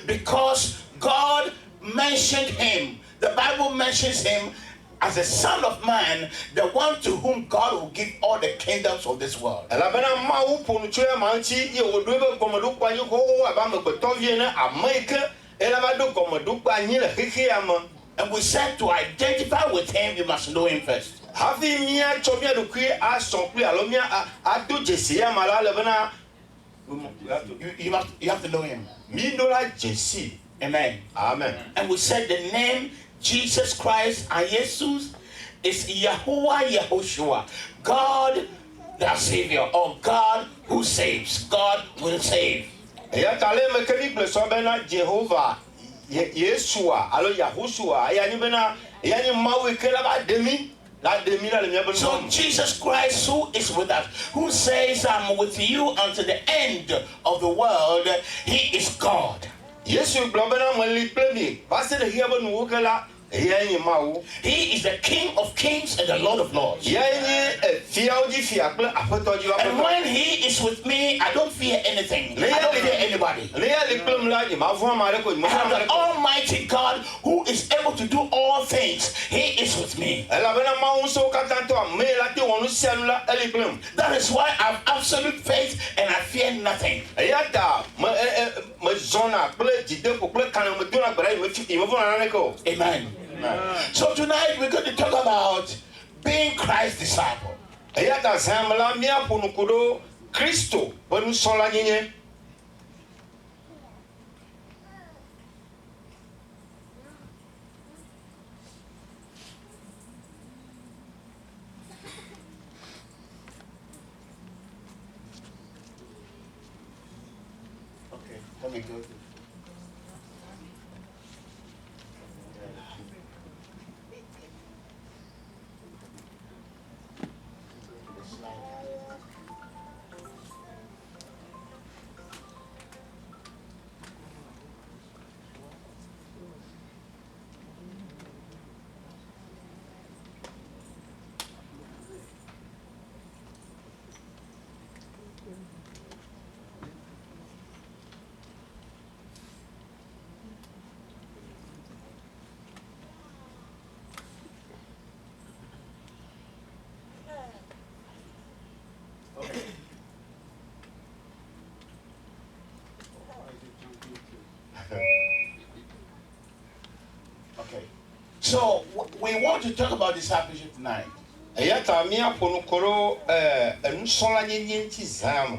because God mentioned him. The Bible mentions him as the Son of Man, the one to whom God will give all the kingdoms of this world. And we said to identify with him, you must know him first. You have to know him. Amen. Amen. And we said the name Jesus Christ and Jesus is Yahuwah Yahushua, God the Savior, or God who saves. God will save. Jehovah Yeshua, alo Yahushua, so Jesus Christ, who is with us, who says, I'm with you until the end of the world, he is God. Yes, you he is the King of Kings and the Lord of Lords. And when he is with me, I don't fear anything. I don't fear anybody. I have the Almighty God who is able to do all things. He is with me. That is why I have absolute faith and I fear nothing. Amen. So tonight we're going to talk about being Christ's disciple. Okay, let me go. Okay. So we want to talk about discipleship tonight.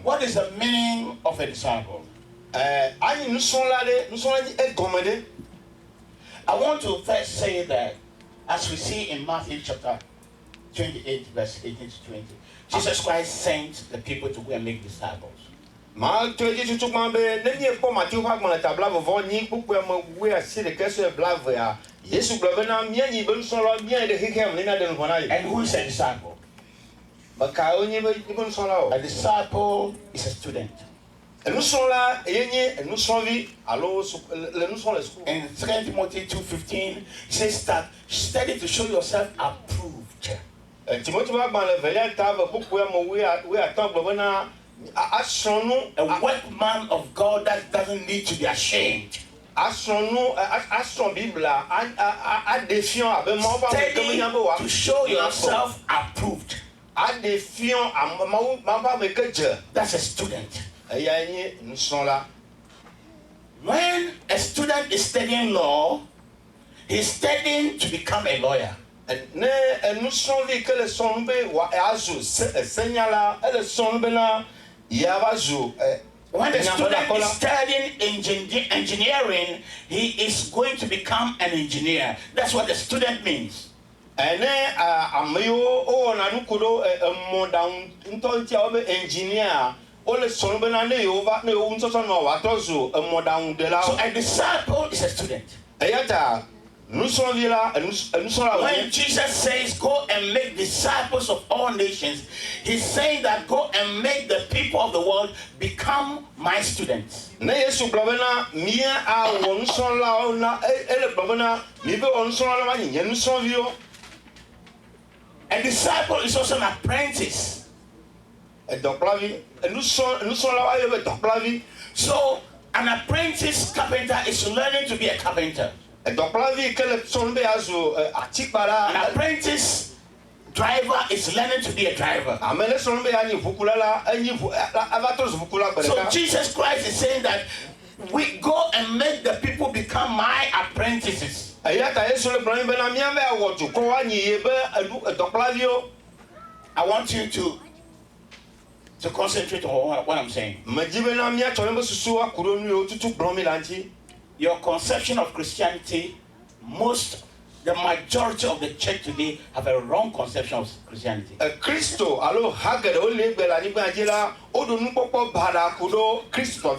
What is the meaning of a disciple? I want to first say that, as we see in Matthew chapter 28, verse 18 to 20, Jesus Christ sent the people to go and make disciples. And who is a disciple? A disciple is a student. In 2 Timothy 2:15, it says that study to show yourself approved. A workman of God that doesn't need to be ashamed. Study to show yourself approved. That's a student. When a student is studying law, he's studying to become a lawyer. When the student is studying engineering, he is going to become an engineer. That's what the student means. So a disciple is a student. When Jesus says go and make disciples of all nations, he's saying that go and make the people of the world become my students. A disciple is also an apprentice. So An apprentice carpenter is learning to be a carpenter. An apprentice driver is learning to be a driver. So Jesus Christ is saying that we go and make the people become my apprentices. I want you to concentrate on what I'm saying. Your conception of Christianity, the majority of the church today have a wrong conception of Christianity.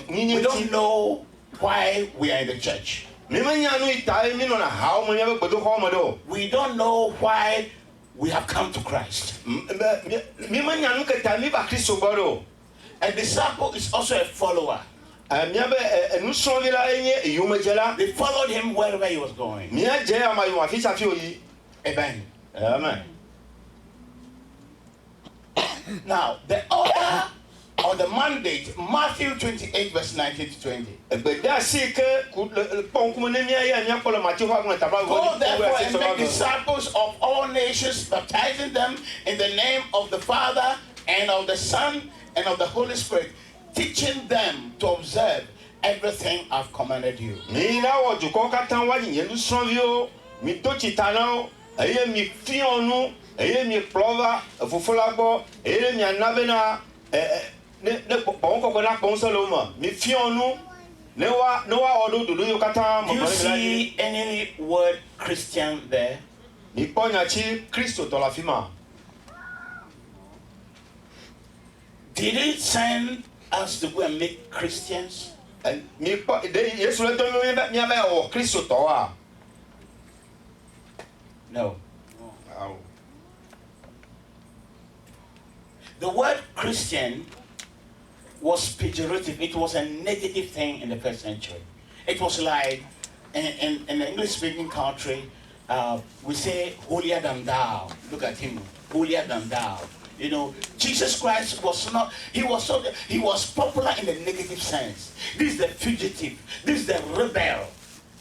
We don't know why we are in the church. We don't know why we have come to Christ. A disciple is also a follower. They followed him wherever he was going. Amen. Amen. Now, the order or the mandate, Matthew 28, verse 19 to 20. Go therefore and make disciples of all nations, baptizing them in the name of the Father and of the Son and of the Holy Spirit, teaching them to observe everything I've commanded you. Do you see any word Christian there? Did he send us to go and make Christians? No. The word Christian was pejorative. It was a negative thing in the first century. It was like in an English-speaking country, we say holier than thou. Look at him, holier than thou. You know, Jesus Christ was not. He was popular in the negative sense. This is the fugitive. This is the rebel.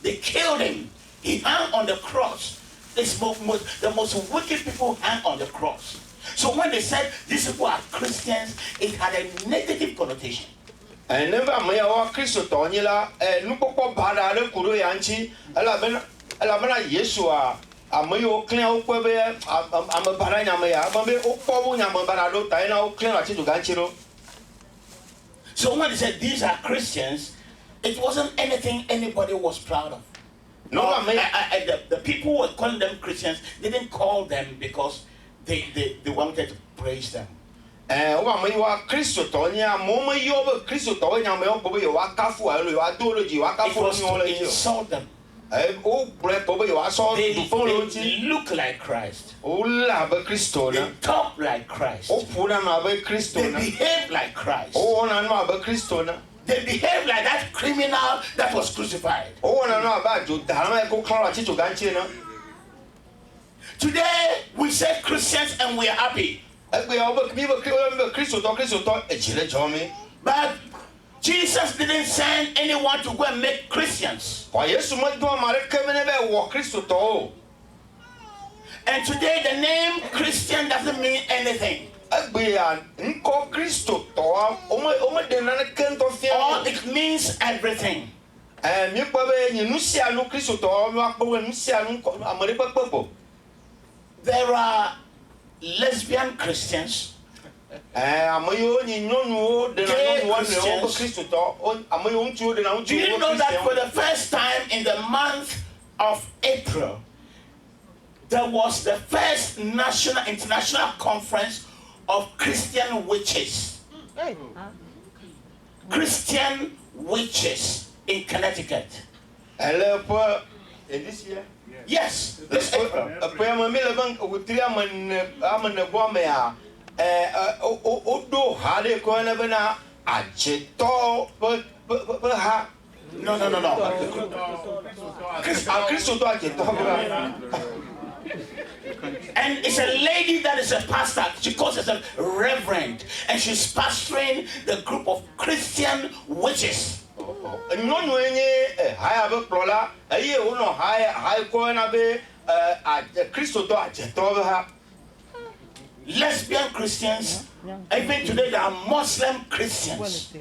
They killed him. He hung on the cross. The most wicked people hang on the cross. So when they said these people are Christians, it had a negative connotation. And never may our Christo Tonila, Nupo Bada, Kudo Yanchi, Alabana Yeshua, Amayo Cleo Quebe, I'm a Parana Maya, Bambe, Opo, Yamabarado, Taina, Cleo to Ganchiro. So when they said these are Christians, it wasn't anything anybody was proud of. No, the people who were calling them Christians didn't call them because they wanted to praise them. It was to insult them. They look like Christ. They talk like Christ. They behave like Christ. They behave like that criminal that was crucified. Today we say Christians and we are happy. But Jesus didn't send anyone to go and make Christians. And today the name Christian doesn't mean anything. All it means everything. There are lesbian Christians, gay Christians. Do you know that for the first time in the month of April, there was the first international conference of Christian witches? Christian witches in Connecticut. This year? Yes, this April. No. And it's a lady that is a pastor. She calls herself Reverend, and she's pastoring the group of Christian witches. nyɔnu enye haya be kplɔla eye wonɔ haya kɔ na be kristotɔ adzetɔ be ha. Lesbian Christians, even today there are Muslim Christians.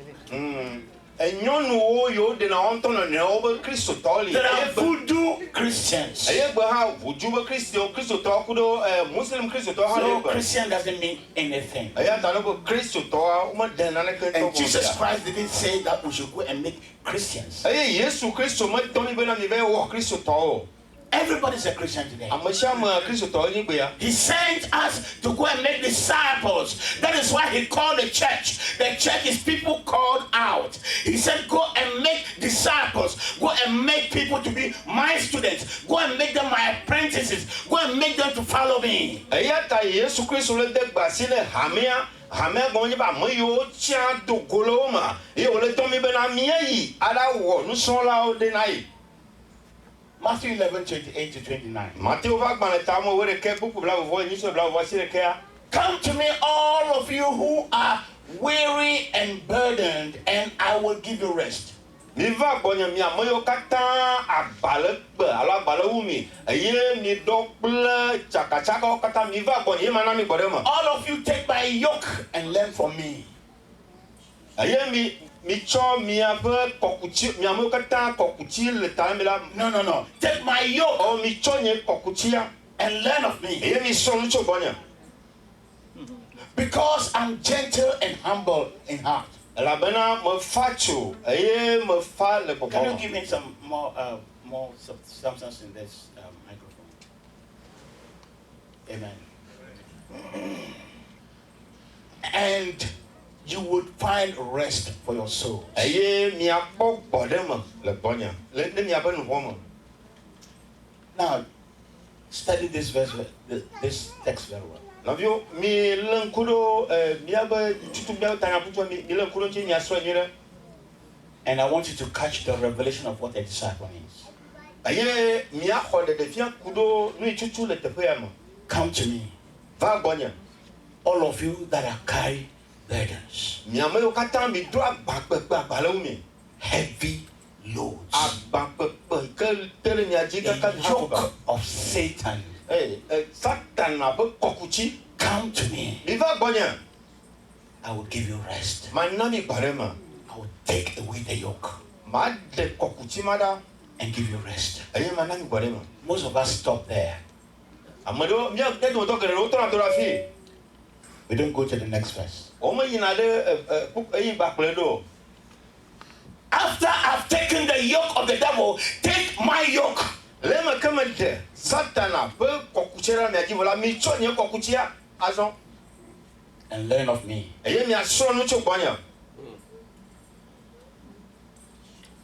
Nyɔnuwo yiwo ɖena wɔn ŋutɔ nɔnɔewo be kristotɔ li. There are voodoo Christians. Eye gbe hã voodoo be kristotɔ ku ɖo muslim kristotɔ hã So le gbe. Christian doesn't mean anything. Eya ta ne be kristotɔa wome ɖe naneke And tɔ Jesus Christ didn't say that we should go and make Christians. Eye Yesu Kristo metɔ mi bena mi be wɔ kristotɔ o. Everybody's a Christian today. Ame sia ame kristotɔ nye gbe ya. He sent us to go and make disciples. That is why he called the church. The church is people called out. He said, go and make disciples. Go and make people to be my students. Go and make them my apprentices. Go and make them to follow me. Eya ta Yesu Kristo le de gbasi le hamea gɔme nye be ame yiwo tia do go le wo me. Eye wòle tɔ mi bena míayi aɖawɔ nusrɔ̃lawo ɖe na yi. Matthew 11:28 to 29. Matthew va gbalẽ ta me wo ɖeke buku blaʋevɔ enyi so blaʋevɔ asi ɖekea. Come to me, all of you who are weary and burdened, and I will give you rest. Mi va gbɔnye mi ame yiwo katã agbalẽ gbe alo agbalẽ wu mi eye mi ɖɔ kple tsakatsakawo katã mi va gbɔnye ye ma na mi gbɔ ɖe me. All of you take my yoke and learn from me. Eye mi tsɔ miaƒe kɔkuti mi ame yiwo katã kɔkuti le ta mi la. No. Take my yoke O mi tsɔ nye kɔkutia and learn of me. eye mi srɔ̃ nu tso gbɔnye. Because I'm gentle and humble in heart. Elabena me fa tso eye me fa le Can gbɔgbɔ you me. give me some more substance in this microphone? Amen. And you would find rest for your soul. Eye miakpɔ gbɔ ɖe me le gbɔnye le miaƒe nuƒɔ me. Now, study this this text very well. Nɔviwo mi le ŋku ɖo miabe tutu miabe tanyakutua mi le ŋku ɖo ŋuti miasrɔ̃ nyuie ɖe. And I want you to catch the revelation of what a disciple is. Eye miaxɔ ɖeɖefia ku ɖo nu yi tutu le teƒe ya me. Come to me, Va gbɔnye. all of you that are carrying burdens, Mi ame yiwo katã mi do agbakpekpe agbalẽ wu mi. heavy loads, Agbakpekpe ke te le mia dzi kaka the vi haƒo yoke of Satan. Satana ƒe kɔkuti. Come to me, Mi va gbɔnye. I will give you rest. Mana mi gba ɖe me. I will take away the yoke Ma ɖe kɔkuti ma ɖa and give you rest. eye mana mi gba ɖe me. Most of us stop there. Ame ɖewo mia dometɔ geɖewo trɔna do ɖe afi. We don't go to the next verse. Wome yina ɖe eyi gbakplẽ ɖo o. After I've taken the yoke of the devil, take my yoke. Le me ke me ɖe Satana ƒe kɔkuti ɖe mia dzi vɔ la mi tsɔ nye kɔkutia azɔ And learn of me. eye miasrɔ̃ nu tso gbɔnye.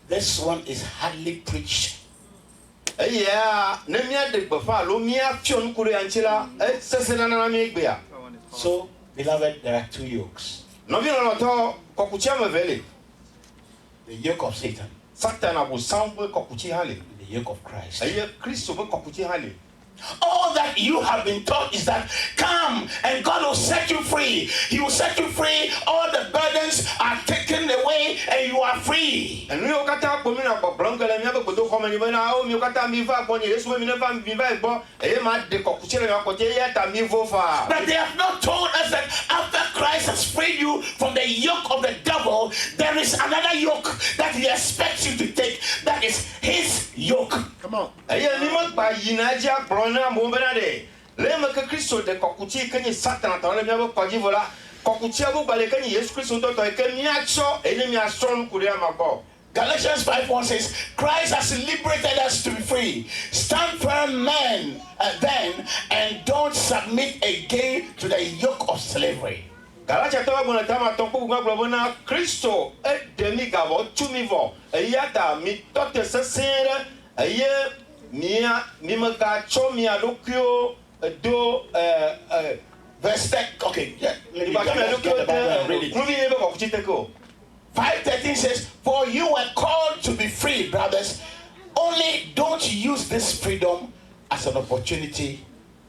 This one is hardly preached. Eya ne míaɖe gbeƒã alo míafiɔ nuku ɖe ya ŋuti la esesẽna na mi gbea. So, beloved, there are two yokes. Nɔvi lɔlɔtɔ kɔkuti ame eve li. The yoke of Satan Satana bosam ƒe kɔkuti hã li and the yoke of Christ. eye Kristo ƒe kɔkuti hã li. All that you have been taught is that come and God will set you free. He will set you free. All the burdens are taken away and you are free. Enu yiwo katã kpo mi na gbɔgblɔm ke le míaƒe gbedoxɔme nyi bena o miwo katã mi va gbɔnye Yesu be mi ne va mi va yi gbɔ eye ma ɖe kɔkuti le mia kɔti eya ta mi vo fa. But they have not told us that after Christ has freed you from the yoke of the devil, there is another yoke that he expects you to take. That is his yoke. Come on. Eye mi me gba yina edzi agblɔ na amewo bena ɖe le eme ke Kristo ɖe kɔkuti ke nye Satana tɔ le míaƒe kɔdzi vɔ la kɔkutia bubu le ke nye Yesu Kristo tɔtɔ yi ke míatsɔ eye míasrɔ̃ nuku ɖe ama gbɔ. Galatians 5:1 says, Christ has liberated us to be free. Stand firm, men, then, and don't submit again to the yoke of slavery. Galatia tɔwo gbɔna tama tɔ kpɔkpɔ gblɔ bena Kristo eɖe mi gavɔ tu mi vɔ eya ta mi tɔ te sesẽ ɖe eye mi megatsɔ mia ɖokuiwo do Verse 10. Okay, yeah, let me migatsɔ mia get the Bible and read ɖokuiwo it. de kluvi ƒe kɔkuti te ke o. 5:13 says, for you were called to be free, brothers. Only don't use this freedom as an opportunity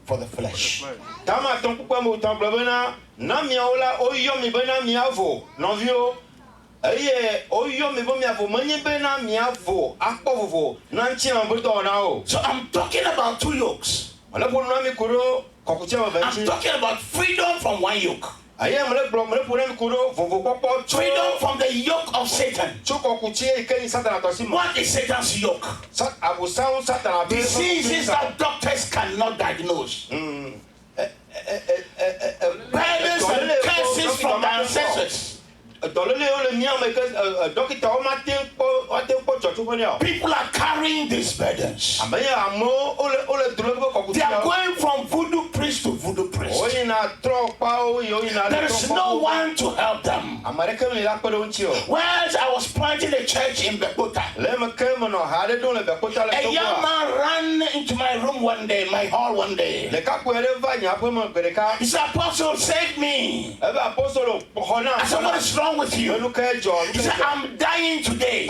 for the flesh. Tama tɔn kpukpɛ me tɔn gblɔ bena na miawo la woyɔ mi bena miavo nɔviwo Eye oyo me bo miavo manye be na miavo akpovovo na nchi ambuto na o. So I'm talking about two yokes. Wala bo na mi kuro kokuche ba I'm talking about freedom from one yoke. Aye mele blo mele bo na mi kuro vovo popo Freedom from the yoke of Satan. choko kuche ikeni satana tosimo. What is Satan's yoke? Sat abusan satana be Diseases that doctors cannot diagnose. Burdens and curses from the ancestors. People are carrying these burdens. They are going from voodoo priest to voodoo priest. There is no one to help them. Whilst I was planting a church in Bekota, a young man ran into my room one day, my hall one day. He said, "Apostle, save me." I said, "What is wrong with you?" He said, "I'm dying today."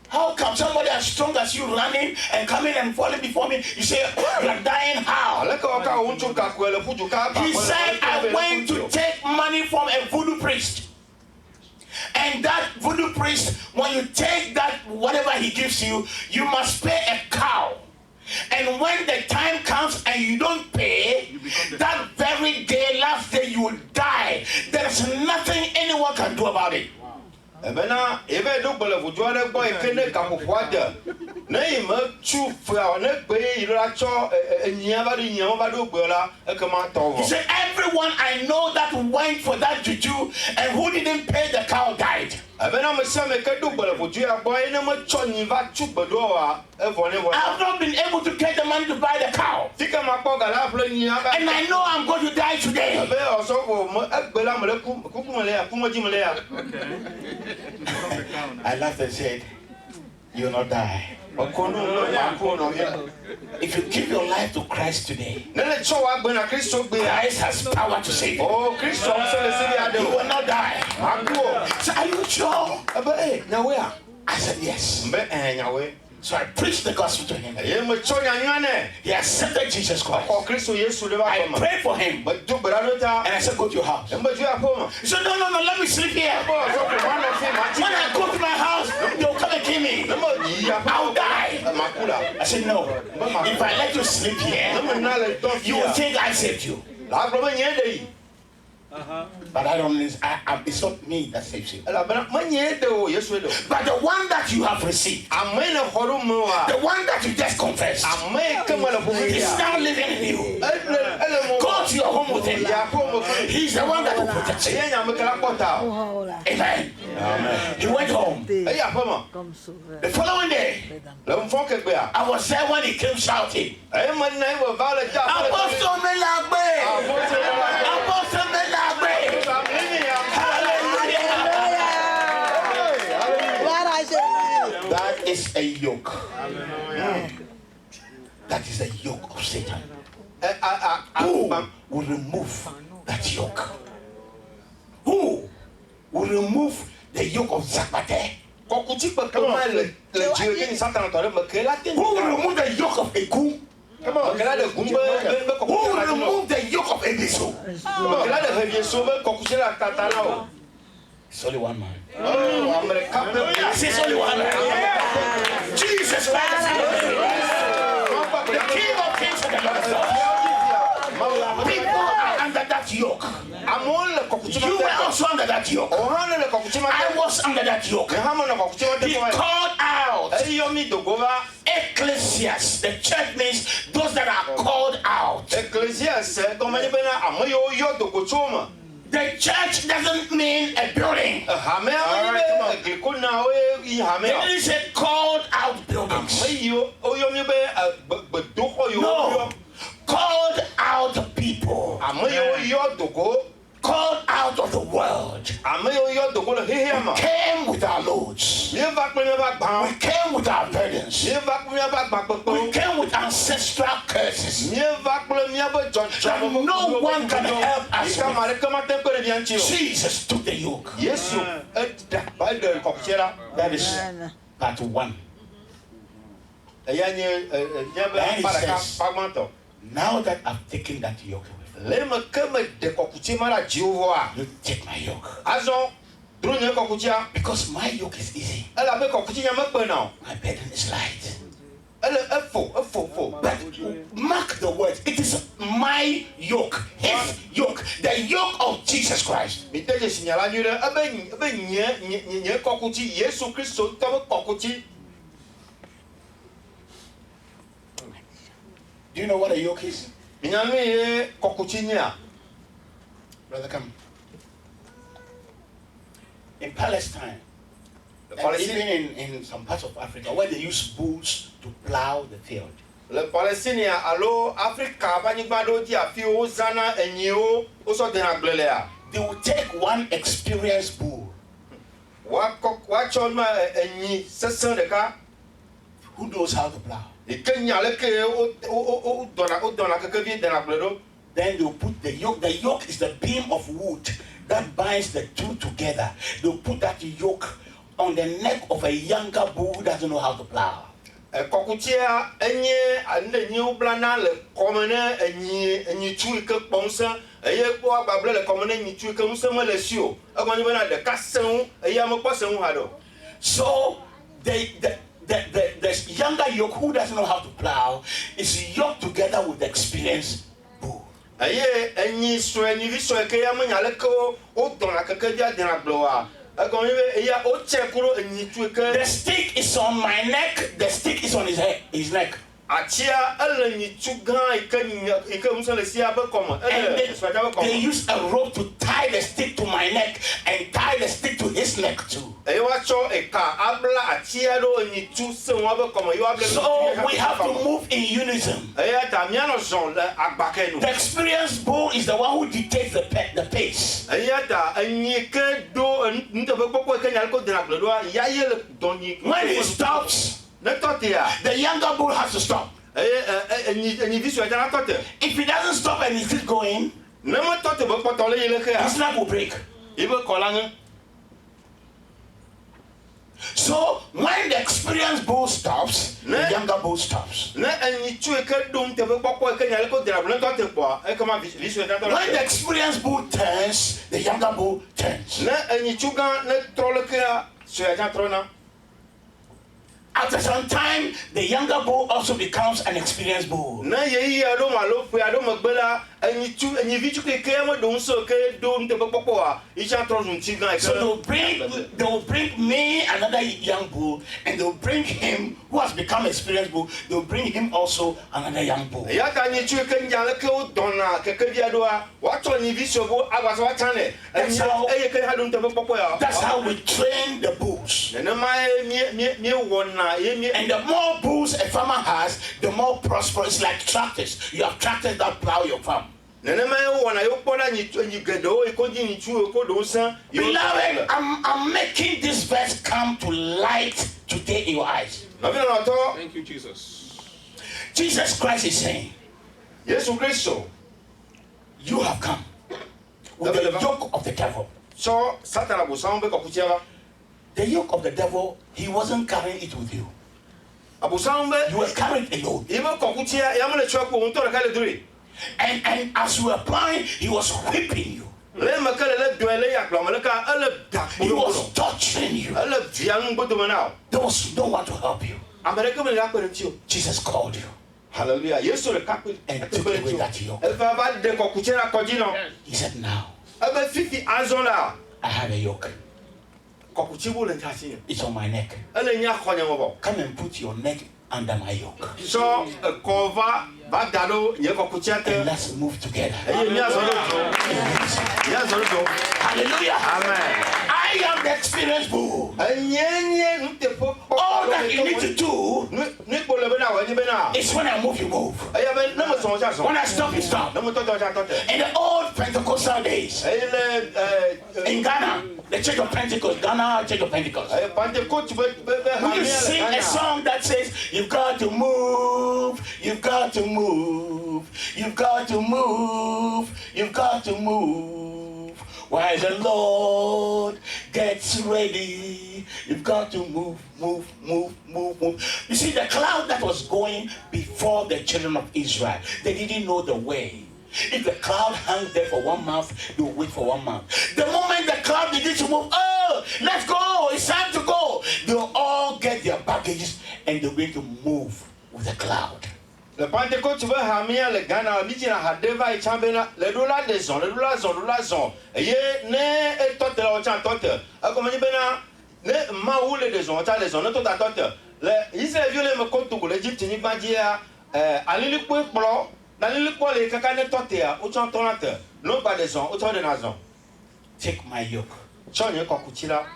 How come somebody as strong as you running and coming and falling before me? You say, "You're dying how?" He said, "I went to take money from a voodoo priest. And that voodoo priest, when you take that, whatever he gives you, you must pay a cow. And when the time comes and you don't pay, that very day, last day, you will die. There's nothing anyone can do about it." He said, "Everyone I know that went for that juju and who didn't pay the cow died." I have not been able to get the money to buy the cow. And I know I'm going to die today. I laughed and said, "You'll not die. If you give your life to Christ today, Christ has power to save you. You will not die." So are you sure? I said, "Yes." So I preached the gospel to him. He accepted Jesus Christ. I prayed for him. And I said, "Go to your house." He said, "No, let me sleep here. When I go to my house, they'll come and kill me. I'll die." I said, "No. If I let you sleep here, you will think I saved you. But I don't. It's not me that saves you. But the one that you have received, the one that you just confessed, he's now living in you. Go to your home with him. He's the one that will protect you." Amen. He went home. The following day, I was there when he came shouting, "Apostle Melagbe! Apostle Melagbe! That is a yoke. That is a yoke of Satan. Who will remove that yoke? Who will remove the yoke of Zakbate? Who will remove the yoke of Eku? Who will remove the yoke of Ebisu? It's only one man. It's only one man. Jesus Christ, the King of Kings and the Lord of Lords. People are under that yoke. You were also under that yoke. I was under that yoke. He called out ecclesias. The church means those that are called out. The church doesn't mean a building. They didn't say called out buildings. No. Called out people. Called out of the world. We came with our loads. We came with our burdens. We came with ancestral curses that no one can help us with. Jesus took the yoke. That is part one. And he says, now that I've taken that yoke away, Le me ke me de kɔkuti ma la Jehovah. You take my yoke. Azɔ dro nye kɔkutia. Because my yoke is easy. Ela be kɔkuti nya me kpe na o. My burden is light. Ele efo. But mark the words. It is my yoke. His yoke. The yoke of Jesus Christ. Mi te je signala nyuie ebe nye kɔkuti Yesu Kristo tɔ be kɔkuti. Do you know what a yoke is? Mi nya nu ye kɔkuti nya. Brother, come. In Palestine, and Palestine. even in some parts of Africa, where they use bulls to plow the field, Le Palestine alo Afrika banyigba do di afi o zana enyiwo o so den agble le a. they will take one experienced bull Wa chon ma enyi sesen de ka. who knows how to plow. E ke nya le ke o dona keke vi den agble do. Then they'll put the yoke. The yoke is the beam of wood that binds the two together. They'll put that yoke on the neck of a younger bull who doesn't know how to plow. Kɔkutia enye ande nyi blana le kɔme ne enyi tu ke kpɔnse eye kpɔ agbable le kɔme ne enyi tu ke ŋusẽ me le si o. Egɔnye bena ɖeka seŋu eye ame kpɔ seŋu ha do. So the younger yoke who doesn't know how to plow is yoked together with the experienced bull. Eye enyi vi sue ke ya me nya le ke o dɔna keke via den agble wa. Egɔnye be eya o tse kuro enyi tu ke. The stick is on my neck. The stick is on his neck. Atia ele nyi tu gã ike ŋusẽ le sia be kɔme. And Ele suadza be they kɔme. use a rope to tie the stick to my neck and tie the stick to his neck too. Eye wa tsɔ eka abla atia ɖo enyi tu seŋua be kɔme. Ye wa ble So we have to move in unison. Eya ta mianɔ zɔn le agbake nu. The experienced bull is the one who dictates the pace. Eya ta enyi ke do nuteƒe kpɔkpɔ ke nya le ko den agble ɖoa ya ye le dɔnyi. When he stops, Ne tɔ tea. the younger bull has to stop. Eye enyi vi sue dza la tɔ te. If he doesn't stop and he's still going, Ne me tɔ te be kpɔtɔ le yi le xea. his neck will break. Yi be kɔ la ŋe. So when the experienced bull stops, the younger bull stops. Ne enyi tu ke do nuteƒe kpɔkpɔ ke nya le ko den agble ne tɔ te kpɔa ekema vi sue dza tɔ la When the te. experienced bull turns, the younger bull turns. Ne enyi tu gã ne trɔ le kea sue dza trɔna. After some time, the younger bull also becomes an experienced bull. Ne ye yi aɖo me alo ƒe aɖo megbe la enyi vi tu ke me do ŋusẽ ke do nuteƒe kpɔkpɔa yi tsã trɔ zu ŋuti gã So eke. they will bring me another young bull, and they will bring him who has become experienced bull. They will bring him also another young bull. Ya ta enyi tu ke nya le ke wo dɔna keke via ɖoa woatsɔ enyi vi sue bo agbasa woatsã nɛ. That's how- Eye ke ha do nuteƒe kpɔkpɔ ya. That's how we train the bulls. Nenema ye mie wɔna ye mie. And the more bulls a farmer has, the more prosperous. Like tractors. You have tractors that plow your farm. Nenema ye wɔna ye kpɔna enyi geɖewo yi ko dzi enyi tu yi ko do ŋusẽ. Beloved, I'm making this verse come to light today in your eyes. Nɔvi lɔlɔtɔ Thank you, Jesus. Jesus Christ is saying, Yesu Kristo you have come with the yoke of the devil. tsɔ Satan abosam be kɔkutia va. The yoke of the devil, he wasn't carrying it with you. Abosam be You were carried alone. yi be kɔkutia ya me le tsɔ kpo ŋutɔ ɖeka le dri. And as you were applying, he was whipping you. Le me ke le dɔe le ya kplɔ me le ka ele da He kpo was ɖo. torturing you. Ele via nu gbodome na o. There was no one to help you. Ame ɖeke me le akpe ɖe ŋuti o. Jesus called you. Hallelujah. Yesu ɖeka kpe And ekpe took ɖe away ŋuti that o. yoke. Eva va de kɔkutia la kɔdzi nɔ. He said, now Ebe fifi azɔ la I have a yoke. kɔkuti bo le ntasi nye. It's on my neck. Ele nya xɔ nye me bɔ. Come and put your neck under my yoke. Tsɔ ekɔ va da ɖo nye kɔkutia And te. let's move together. Eye miazɔ ɖo dzo. Miazɔ ɖo dzo. Hallelujah. Amen. I am the experienced bull. Enye nuteƒe All that you need to do Nukpo le bena wɔ enye bena. is when I move, you move. Eya be ne me sɔn tsa When sɔn. I stop, you stop. Ne me tɔtɔ tsa tɔtɛ. In the old Pentecostal days, Eye le in Ghana, the Church of Pentecost, Ghana Church of Pentecost, Pentecote be we used to sing a song that says, you've got to move, you've got to move, you've got to move, you've got to move. While the Lord gets ready, you've got to move, move, move, move, move. You see, the cloud that was going before the children of Israel, they didn't know the way. If the cloud hangs there for 1 month, they will wait for 1 month. The moment the cloud begins to move, oh, let's go, it's time to go. They'll all get their baggages and they're going to move with the cloud. Le Pentecôte tu veux hamia le Ghana mi tina hadeva e chambena le dola de zon le dola zon ye ne e tote la o chan tote a comme ni bena ne ma ou le de zon ta le zon ne tote tote le Israël viole me kontu ko l'Égypte ni bandia alili ko plo na lili ko le kaka ne tote a o chan tonate non pas de zon o chan de nazon. Take my yoke Chonye ko kutila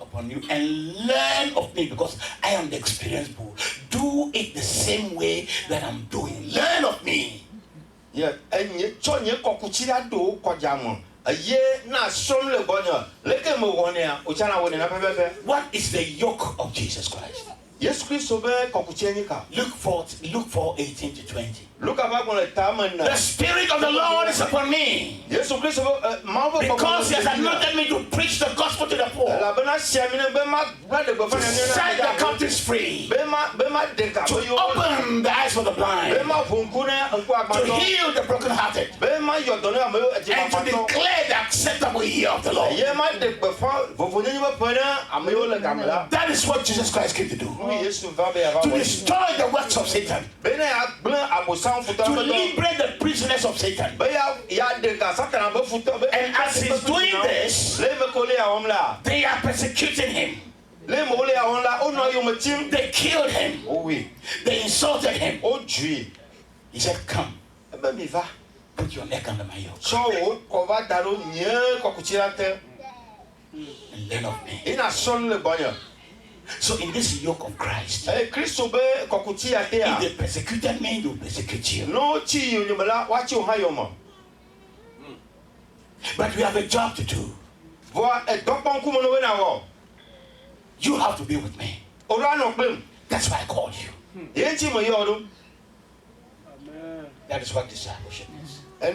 upon you and learn of me, because I am the experienced bull. Do it the same way that I'm doing. Learn of me. Yeah, and ye chonye ko kutila do ko jamo ye na som le bonyo leke mo wonea o chana wone na pepepe. What is the yoke of Jesus Christ? Yesu Kristo be ko kutieni ka. Luke 4:18 to 20. Look about when The Spirit of the Lord is upon me, Yesu Kristo because He has anointed me to preach the gospel to the poor, set the captives free, to to open the eyes of the blind, to heal the brokenhearted, and to declare the acceptable year of the Lord. That is what Jesus Christ came to do. To destroy the works of Satan, to liberate the prisoners of Satan. And as he's doing this, they are persecuting him. They killed him. They insulted him. He said, come, put your neck under my yoke and learn of me. So in this yoke of Christ, if they persecuted me, they will persecute you. But we have a job to do. You have to be with me. That's why I called you. That is what discipleship is. The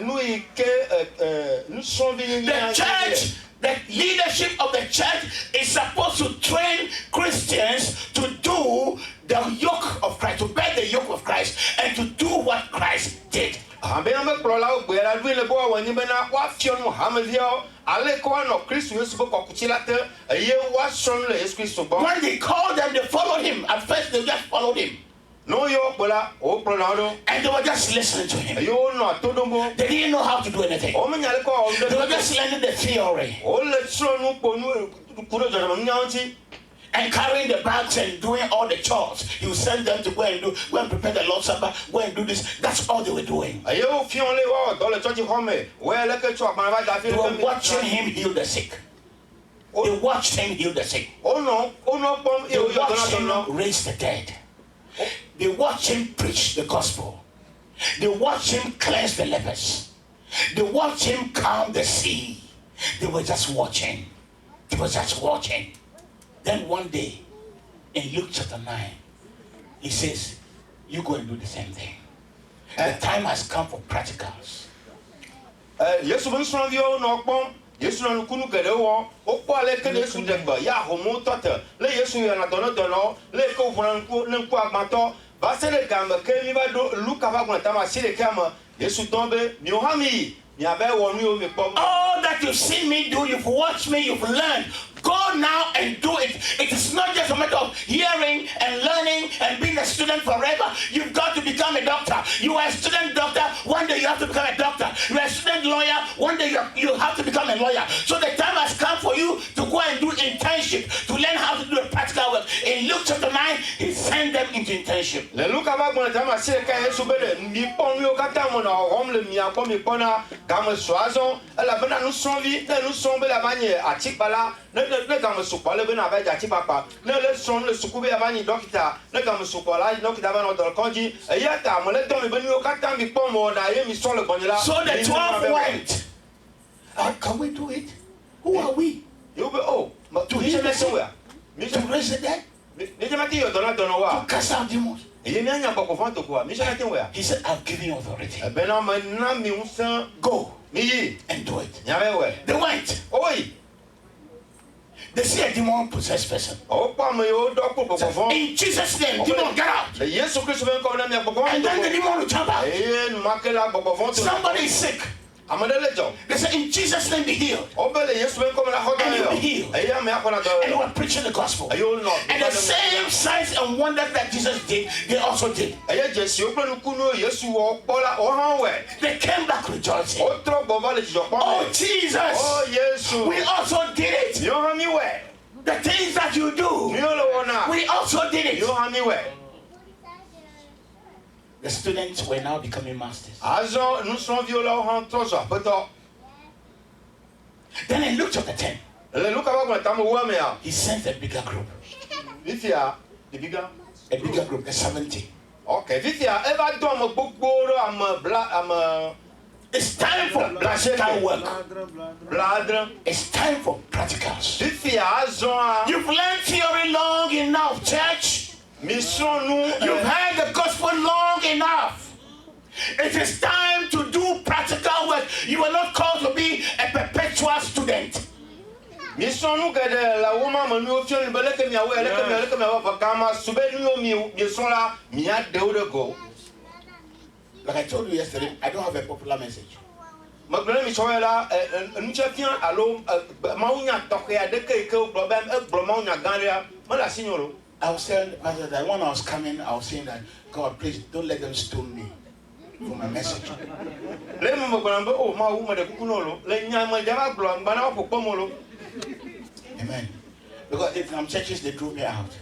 church, the leadership of the church is supposed to train Christians to do the yoke of Christ, to bear the yoke of Christ, and to do what Christ did. When they call them, they followed him. At first, they just followed him. And they were just listening to him. They didn't know how to do anything. They were just learning the theory. And carrying the bags and doing all the chores. He would send them to go and prepare the Lord's Supper, go and do this. That's all they were doing. They were watching him heal the sick. They watched him heal the sick. They watched him raise the dead. They watched him preach the gospel. They watched him cleanse the lepers. They watched him calm the sea. They were just watching. They were just watching. Then one day, in Luke chapter 9, he says, you go and do the same thing. The time has come for practicals. Yesu na nukunu gede wo okpo ale ke Yesu degba ya homo tote le Yesu ya na dono le ko funa nku agmato ba se le gambe ke mi ba do Luka ba gona tama sire kama Yesu tombe mi ohami mi abe wonu yo mi pom. All that you've seen me do, you've watched me, you've learned. Go now and do it. It is not just a matter of hearing and learning and being a student forever. You've got to become a doctor. You are a student doctor, one day you have to become a doctor. You are a student lawyer, one day you have to become a lawyer. So the time has come for you to go and do internship, to learn how to do the practical work. In Luke chapter 9, he sent them into internship. Le Luke aba gona tama se ka Yesu bele mi pon yo kata mo na rom le mi akon mi pona gam soazon la bena nous sonvi nous sombe la bagne atikbala ne gam sukwa le bena ba jati papa ne le son le sukube abani dokita ne gam sukwa la dokita ba no dol konji yata mo le don mi benu yo kata mi pon mo na ye mi son le bonila. So the 12 went. Can we do it? Who are we? You be to heal the sick, to raise the dead, to cast out demons. He said, I've given you authority. Go and do it. They went. They see a demon-possessed person. In In Jesus' name, demon, get out. And then the demon will jump out. Somebody is sick. They say, in Jesus' name, be healed. And you be healed. And you are preaching the gospel. And the same signs and wonders that Jesus did, they also did. They came back rejoicing. Oh, Jesus. We also did it. The things that you do, we also did it. The students were now becoming masters. Then in Luke chapter 10, he sent a bigger group. A bigger group, the 70. Okay. It's time for practical work. It's time for practicals. You've learned theory long enough, church. You've heard the gospel long enough. It is time to do practical work. You are not called to be a perpetual student. Like I told you yesterday, I don't have a popular message. I was telling Pastor that when I was coming, I was saying that, God, please don't let them stone me for my message. Amen. Because in some churches, they threw me out.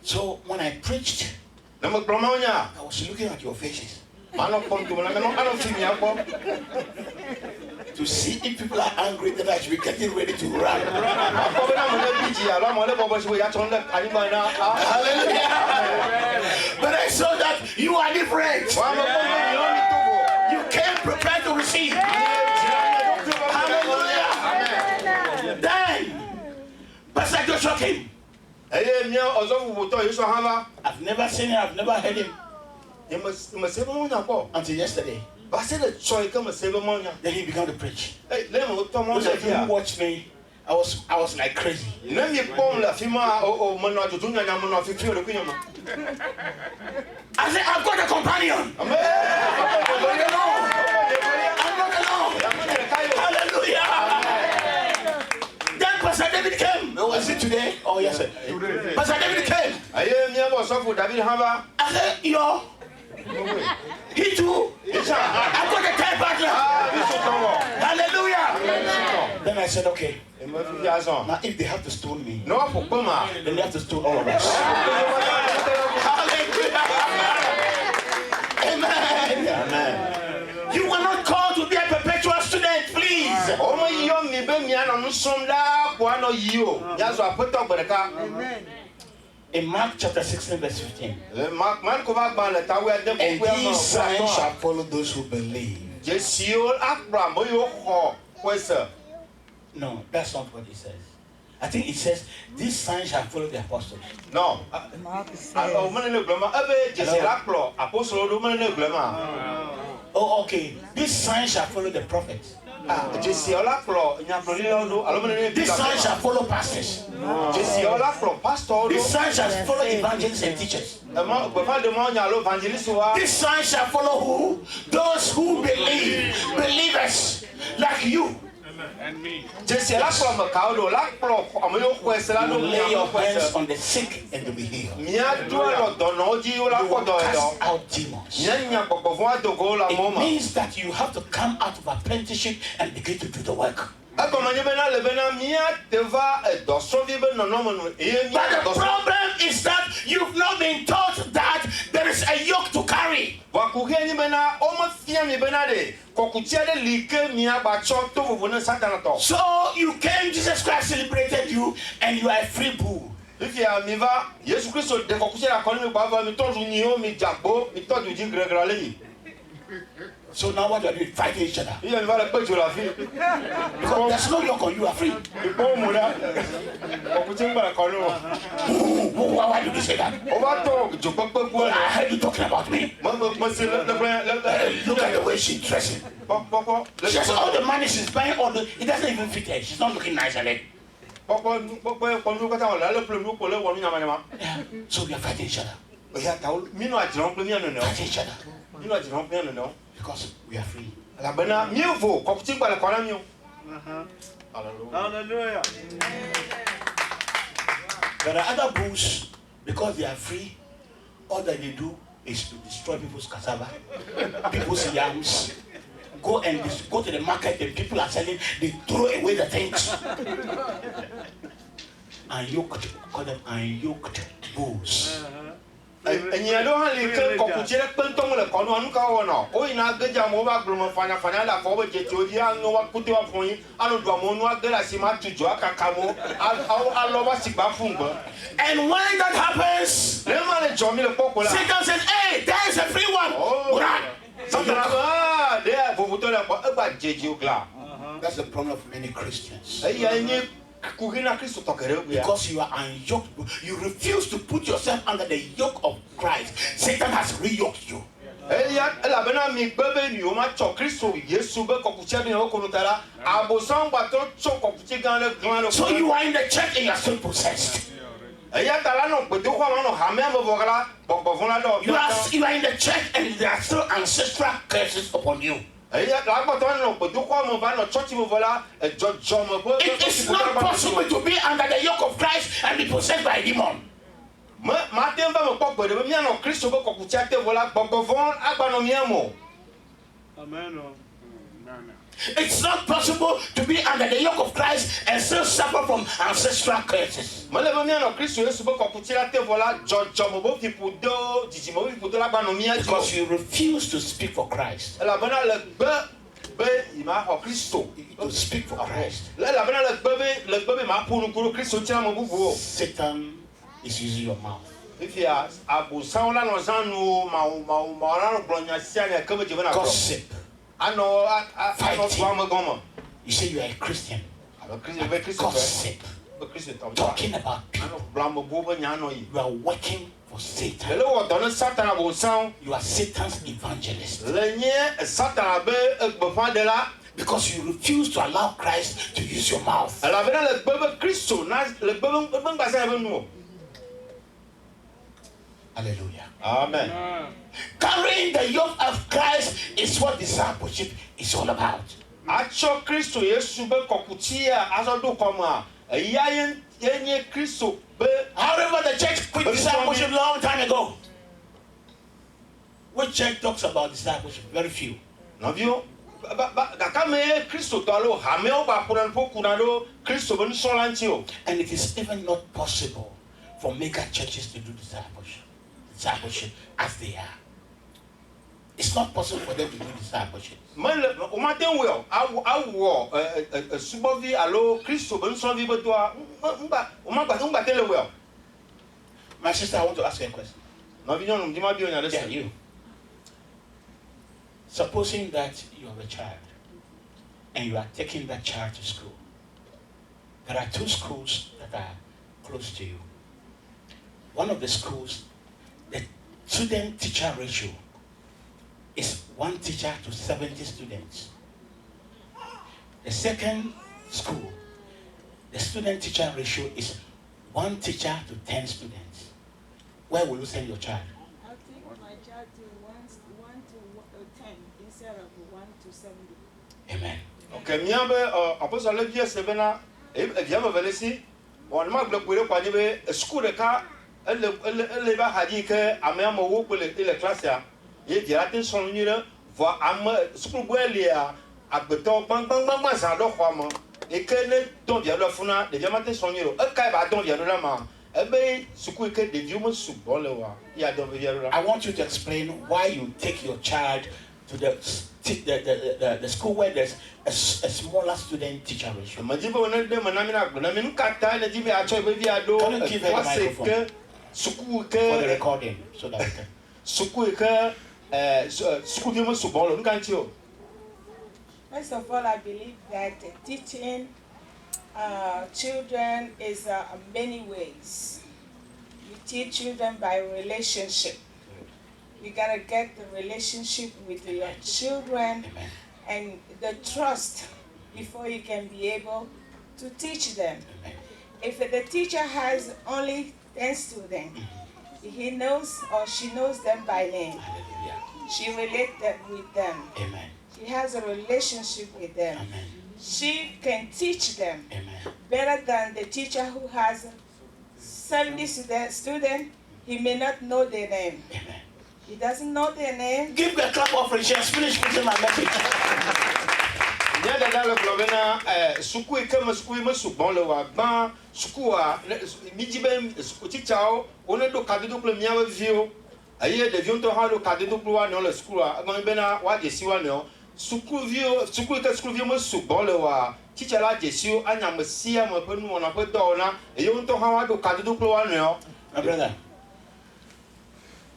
So when I preached, I was looking at your faces to see if people are angry that I should be getting ready to run. Hallelujah. But I saw that you are different. You came prepared to receive. Hallelujah. Then Pastor Joshua came. I've never seen him, I've never heard him until yesterday. Then he began to preach. Those of you who watched me, I was like crazy. I said, I've got a companion. I'm not alone. Hallelujah. Then Pastor David came. Was it today? Oh, yes, sir. Pastor David came. I said, yo. He too. I've got a third partner. Hallelujah. Then I said, okay. Now if they have to stone me, then they have to stone all of us. Hallelujah. Amen. You were not called to be a perpetual student, please. Amen. In Mark chapter 16, verse 15. And these signs shall follow those who believe. No, that's not what it says. I think it says, these signs shall follow the apostles. No. Oh, okay. These signs shall follow the prophets. This sign shall follow pastors. This sign shall follow evangelists and teachers. This sign shall follow who? Those who believe. Believers like you. And me. You lay your hands on the sick and they'll be healed. You will cast out demons. It means that you have to come out of apprenticeship and begin to do the work. But the problem is that you've not been taught that there is a yoke to carry. So you came, Jesus Christ celebrated you, and you are a free bull. So now what do you do? Fighting each other. Il y a une valeur peu de la vie. Because there's no yoke on you, are free. Il faut mourir. On peut dire que Why did you say that? on va tomber. Je peux pas Well, I heard you talking about me. moi c'est le Look at the way she's dressing. Pourquoi? She has all the money she's buying, it doesn't even fit her. She's not looking nice at it. Pourquoi quand nous quand on l'a le plus pour le voir nous n'amène pas. So we are fighting each other. Il y a taou mino a dit on peut bien non. Fighting each other. Mino a dit on peut bien non. Because we are free. La bana mieux vaut quand tu parles quand mieux. Hallelujah. There are other bulls, because they are free, all that they do is to destroy people's cassava, people's yams. Go to the market and people are selling, they throw away the things. Unyoked, call them unyoked bulls. Et y a donc les que quand tu es penton le quand on ka wono o ina ga jamo ba glumo fanya la ko be je ti an no wa kuti wa fun yin anu do mo no ga la si ma tujo akaka mo alo ba si ba fun gbo. And when that happens, Le ma le jomi le poko la Satan says, hey, there is a free one. there vous to le ko e ba jeje o gla. That's the problem of many Christians. E ya ni Kugina Christo tokere ya. Because you are unyoked, you refuse to put yourself under the yoke of Christ. Satan has re-yoked you. Ya la bena mi bebe ni o ma cho Christo Yesu be ko kuche bi o ko nutara abosan ba to cho ko kuche gan le gran le. So you are in the church and you are still possessed. Ya tala no pe do ko ma no ha me mo vogala bo fun la do. You are in the church and there are still ancestral curses upon you. It is not possible to be under the yoke of Christ and be possessed by a demon. Amen. It's not possible to be under the yoke of Christ and still suffer from ancestral curses. Because you refuse to speak for Christ. To speak for Christ. Satan is using your mouth. Gossip. You say you are a Christian. Gossip. Talking about people. You are working for Satan. You are Satan's evangelist. Because you refuse to allow Christ to use your mouth. Hallelujah. Amen. Carrying the yoke of Christ is what discipleship is all about. However, the church quit discipleship a long time ago. Which church talks about discipleship? Very few. And it is even not possible for mega churches to do discipleship as they are. It's not possible for them to do discipleship. My sister, I want to ask you a question. Yeah, you. Supposing that you have a child and you are taking that child to school. There are two schools that are close to you. One of the schools, the student-teacher ratio is 1 teacher to 70 students. The second school, the student-teacher ratio is 1 teacher to 10 students. Where will you send your child? I'll take my child to 1 to 10 instead of 1 to 70. Amen. Okay, miabe apostle le vie sebena e via me velesi on ma gbe pere kwa nibe school ka ele ba hadi ke amemo wo ko le classe ya ye dira tin son nyire vo am school bo elia agbeto gbangban san do kwa mo e ke ne don via lo funa de via matin son nyire e kai ba don via do la ma e be school ke de via mo su bo le wa ya don via do la. I want you to explain why you take your child to the school where there's a smaller student teacher ratio. Can you give her the microphone for the recording so that we can. sukuvi me sugbɔ le nu ka ŋuti o. First of all, I believe that teaching children is many ways. You teach children by relationship. You gotta get the relationship with your children and the trust before you can be able to teach them. If the teacher has only 10 students, he knows or she knows them by name. She relates with them. Amen. She has a relationship with them. Amen. She can teach them Amen. better than the teacher who has 70 students. He may not know their name. Amen. He doesn't know their name. Give a clap offering. She has finished putting my message. Nya dada le gblɔ bena suku yi ke me suku yi me sugbɔ le wa gbã sukua mi dzi be tsitsawo wone ɖo kadodo kple míaƒe viwo eye ɖeviwo ŋutɔ hã ɖo kadodo kple wa nɔewo le sukua egɔme bena woadze si wa nɔewo sukuviwo suku yi ke sukuviwo me sugbɔ le wa tsitsa la dze siwo anya ame sia ame ƒe nuwɔna ƒe dɔwɔna eye wo ŋutɔ hã woaɖo kadodo kple wa nɔewo. My brother,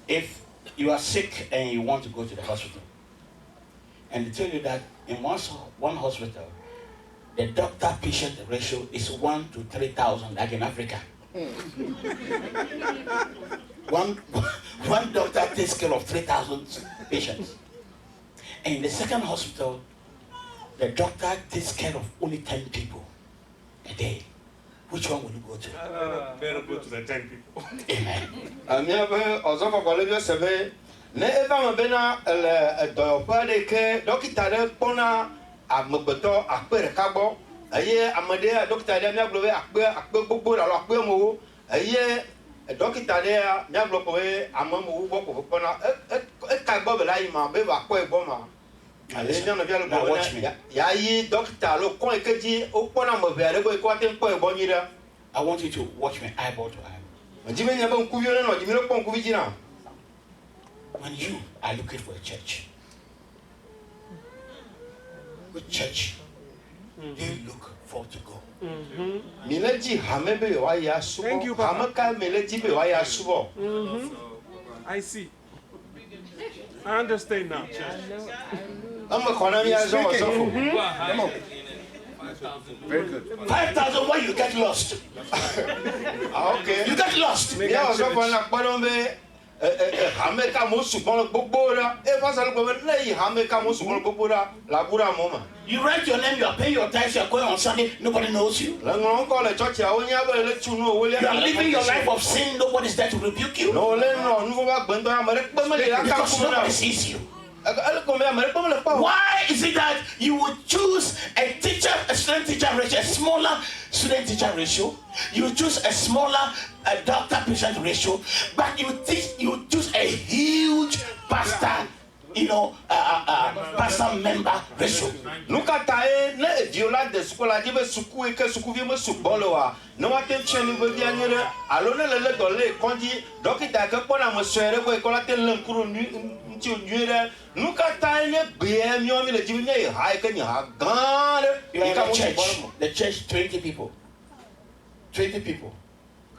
if you are sick and you want to go to the hospital, and they tell you that in one hospital, the doctor-patient ratio is 1 to 3,000, like in Africa. one doctor takes care of 3,000 patients. And in the second hospital, the doctor takes care of only 10 people a day. Which one will you go to? Better go to the 10 people. Amen. Míaƒe ɔzɔfɔgbɔleviwo se be ne eva me bena le dɔyɔƒe aɖe ke dɔkita aɖe kpɔna amegbetɔ akpe ɖeka gbɔ eye ame ɖe dɔkita aɖe míagblɔ be akpe gbogbo alo akpe emewo eye dɔkita aɖe míagblɔ kɔ be ame emewo gbɔ kɔ kpɔna eka gbɔ be la yi ma be va kpɔe gbɔ ma. Ale míanɔvia le gblɔ be yayi dɔkita alo kɔ yi ke dzi wokpɔna ame ʋe aɖe gbɔ yi ke woate ŋu kpɔe gbɔ nyui ɖe. I want you to watch me eyeball to eyeball. Medzi be nye be ŋkuviwo ne nɔ dzi mi ɖe kpɔ ŋkuvi dzi na. When you are looking for a church, which church do you look for to go? Mi le dzi hame be yewoayi Thank you, asubɔ Papa. hame ka mi le dzi be yewoayi asubɔ. I see. I understand now. Eme xɔ na mi azɔ ɔsɔfo. Very good. 5,000 where you get lost. Ah, okay. You get lost. Mi ɔsɔfo na kpɔ ɖom be hame ka mo sugbɔ le gbogbo ɖa. Efa sɔ le gbe be ne yi hame ka mo sugbɔ le gbogbo ɖa le abu ɖa mo ma. You write your name, you are paying your tithes, you are going on Sunday, nobody knows you. Le ŋlɔ ŋkɔ le tsɔtsia wonya be le tu nu ewolia. You are living your life of sin, nobody is there to rebuke you. Ne wole nɔ nufɔba gbɛntɔ ame ɖe kpe me le aka Because kum na. nobody sees you. Ele kɔn be ame ɖe kpe me le kpɔ. Why is it that you would choose a student teacher ratio, a smaller student teacher ratio? You choose a smaller doctor patient ratio, but you choose a huge pastor, pastor member ratio. Nu ka ta ye ne eviwo la de suku la dzi be suku yi ke sukuvi me sugbɔ le wa ne woate ŋu nu vevia nyui ɖe alo ne le dɔ le kɔdzi dɔkita yi ke kpɔna ame sue ɖe gbɔ yi ke woate ŋu le ŋku ɖo ŋuti nyui ɖe nu ka ta ye nye gbea míawo mi le dzi be nye yi ha yi ke nye ha gã ɖe You are yi in ka a mo church, sugbɔ le me. the church 20 people. 20 people.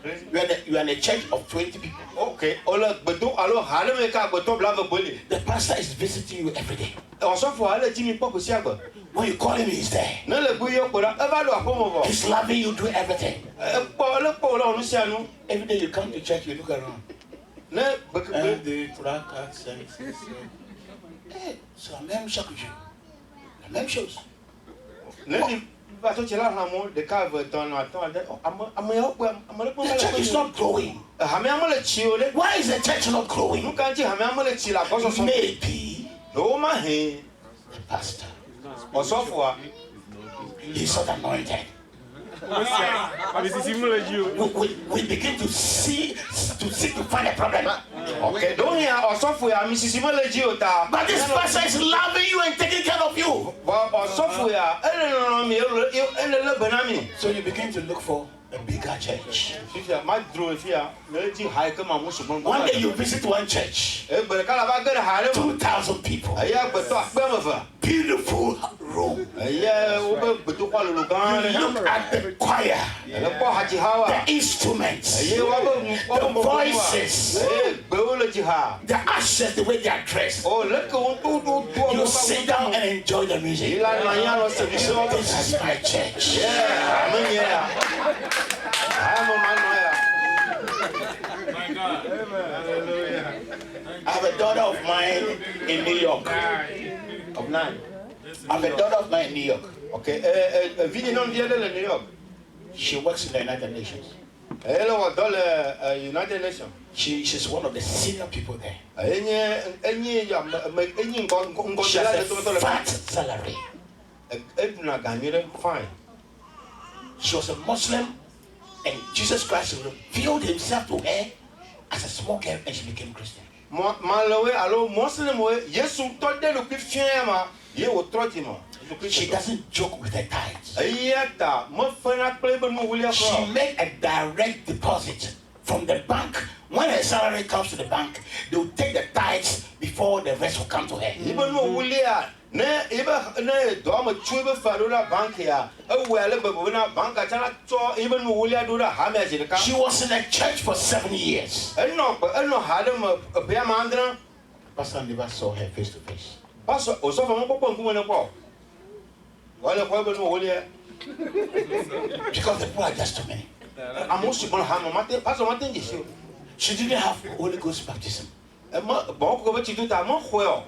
You are in a church of 20 people. Okay, ole gbedo alo ha ɖe me ka agbetɔ bla ave gbeli. The pastor is visiting you every day. Ɔsɔfo ale dzi mi kpɔ ko sia gbe. When you call him, he's there. Ne le gbe yɔ kpo ɖa eva ɖo aƒeme vɔ. He's loving you, do everything. Ekpɔ ele kpɔ le nu sia nu. Every day you come to church, you look around. Ne gbekegbe. And the placard says, hey, so I'm même chaque jour. La même chose. Ne ni bato tse la hamo ɖeka eve etɔ̃ nɔ atɔ̃ ade ame yawo kpe ame ɖe kpe The mele church is kpe not growing. hamea mele tsi o ɖe. Why is the church not Nu growing? ka ŋuti hamea mele tsi le agbɔsɔsɔ me. Maybe Ɖewo ma he the pastor ɔsɔfoa is not anointed. We begin to seek to find a problem. okay ɖewo hea ɔsɔfo ya misisi mele dzi o ta. But this pastor is loving you and taking care of you. Bɔn ɔsɔfo ya ele nɔnɔ mi ele le be na mi. So you begin to look for a bigger church. Fifia ma dro fia mele dzi ha yi ke ma mu sugbɔ. One day you visit one church, Egbe ɖeka la va ge ɖe ha ɖe me. 2,000 people. Eya agbetɔ akpe ame eve. beautiful room. eye wo be gbedo kwa lolo gan You look at the choir, le ko haji hawa the instruments, eye wa be the voices, gbe wo le ji ha the ushers, the way they are dressed. o le ke won to You sit down and enjoy the music. ila na ya lo se bi so This is my church. yeah amen yeah I'm on my noya My God. Hallelujah. I have a daughter of mine in New York. of 9 I have a daughter of mine in New York. okay vini non dia de New York She works in the United Nations. elle wa dans le United Nations She's one of the senior people there. enyi ya enyi ngon She la has de a fat salary. na gagner fine She was a Muslim, and Jesus Christ revealed himself to her as a small girl, and she became Christian. malawe alo muslim we yesu to de lo ki fien ma ye wo troti ma She doesn't joke with her tithes. ayata mo fana play be no wulia She ko made a direct deposit from the bank. When her salary comes to the bank, they will take the tithes before the rest will come to her. ibe no wulia ne ibe ne do ma chu be faro la bank ya awele be na bank chala to ibe no wulia do da ha me jirka She was in a church for 7 years. eno hade ma be ma andra Pastor never saw her face to face. paso o so fa mo popo nku ne ko wale ko be no wulia Because the people are just too many. amosu bon ha mo mate paso mate ngi She didn't have Holy Ghost baptism. ma bon ko be ti do ta mo khoyo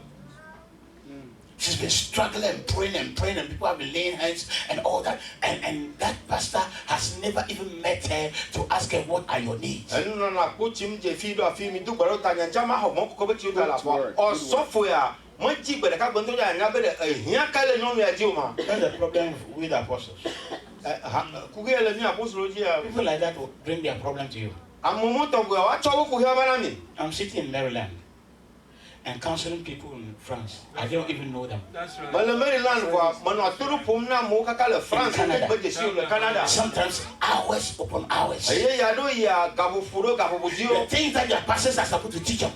She's been struggling and praying, and people have been laying hands and all that. And that pastor has never even met her to ask her, what are your needs? eno na ko tim je fi do afi mi du gbaro ta nya ma ho mo ko be ti do la fo o so fo ya mo ji gbe ka gbon to ya nya be de ehia ka le no ya ji o ma That's the problem with apostles. ku ge le ni apostle ji ya People like that will bring their problem to you. amumu to go wa cho ku hia bana mi I'm sitting in Maryland and counseling people in France. I don't even know them. That's right. bale Maryland wa mo no turu pum na mo ka le France Canada. be je si le Canada Sometimes hours upon hours. aye ya do ya gabu furo gabu The budio things that their pastors are supposed to teach them,